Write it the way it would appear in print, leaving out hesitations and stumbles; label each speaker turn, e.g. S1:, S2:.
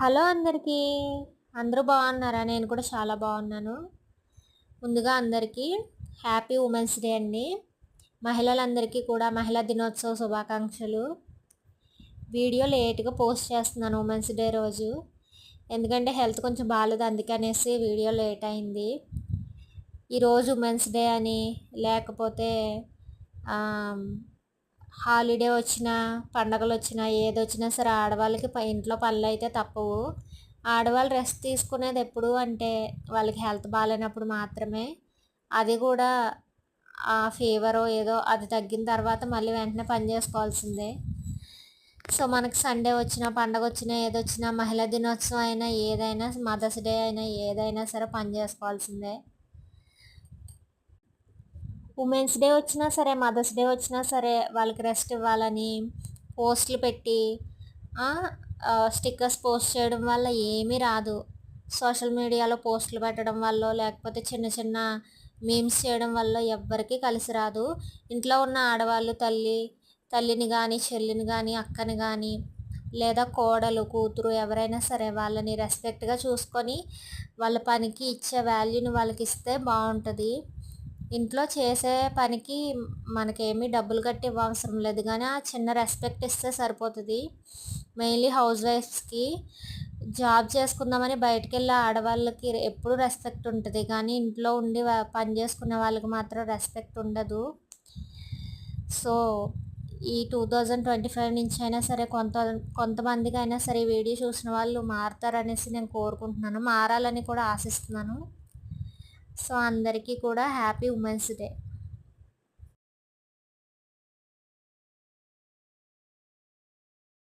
S1: Hello అందరికీ. అందరూ బాగున్నారా? నేను కూడా చాలా బాగున్నాను. ముందుగా అందరికీ హ్యాపీ ఉమెన్స్ డే అండి. మహిళలందరికీ కూడా మహిళా దినోత్సవ శుభాకాంక్షలు. వీడియో లేట్గా పోస్ట్ చేస్తున్నాను ఉమెన్స్ డే రోజు. ఎందుకంటే హెల్త్ కొంచెం బాగాలేదు, అందుకనేసి వీడియో లేట్ అయింది. ఈరోజు ఉమెన్స్ డే అని లేకపోతే హాలిడే వచ్చినా, పండగలు వచ్చినా, ఏదొచ్చినా సరే ఆడవాళ్ళకి ఇంట్లో పనులు అయితే తప్పవు. ఆడవాళ్ళు రెస్ట్ తీసుకునేది ఎప్పుడు అంటే వాళ్ళకి హెల్త్ బాగాలేనప్పుడు మాత్రమే. అది కూడా ఆ ఫీవరో ఏదో అది తగ్గిన తర్వాత మళ్ళీ వెంటనే పని చేసుకోవాల్సిందే. సో మనకి సండే వచ్చినా, పండగ వచ్చినా, ఏదొచ్చినా, మహిళా దినోత్సవం అయినా, ఏదైనా మదర్స్ డే అయినా, ఏదైనా సరే పని చేసుకోవాల్సిందే. ఉమెన్స్ డే వచ్చినా సరే, మదర్స్ డే వచ్చినా సరే వాళ్ళకి రెస్ట్ ఇవ్వాలని పోస్టులు పెట్టి స్టిక్కర్స్ పోస్ట్ చేయడం వల్ల ఏమీ రాదు. సోషల్ మీడియాలో పోస్టులు పెట్టడం వల్ల, లేకపోతే చిన్న చిన్న మీమ్స్ చేయడం వల్ల ఎవ్వరికీ కలిసి రాదు. ఇంట్లో ఉన్న ఆడవాళ్ళు తల్లిని కానీ, చెల్లిని కానీ, అక్కని కానీ, లేదా కోడలు, కూతురు ఎవరైనా సరే వాళ్ళని రెస్పెక్ట్గా చూసుకొని వాళ్ళ పనికి ఇచ్చే వాల్యూని వాళ్ళకి ఇస్తే బాగుంటుంది. ఇంట్లో చేసే పనికి మనకేమీ డబ్బులు కట్టి ఇవ్వవసరం లేదు, కానీ ఆ చిన్న రెస్పెక్ట్ ఇస్తే సరిపోతుంది. మెయిన్లీ హౌస్ వైఫ్స్కి జాబ్ చేసుకుందామని బయటకు వెళ్ళే ఆడవాళ్ళకి ఎప్పుడు రెస్పెక్ట్ ఉంటుంది, కానీ ఇంట్లో ఉండి పని చేసుకునే వాళ్ళకి మాత్రం రెస్పెక్ట్ ఉండదు. సో ఈ 2025 నుంచి అయినా సరే కొంతమందికి అయినా సరే ఈ వీడియో చూసిన వాళ్ళు మారుతారనేసి నేను కోరుకుంటున్నాను, మారాలని కూడా ఆశిస్తున్నాను. సో అందరికీ కూడా హ్యాపీ ఉమెన్స్ డే.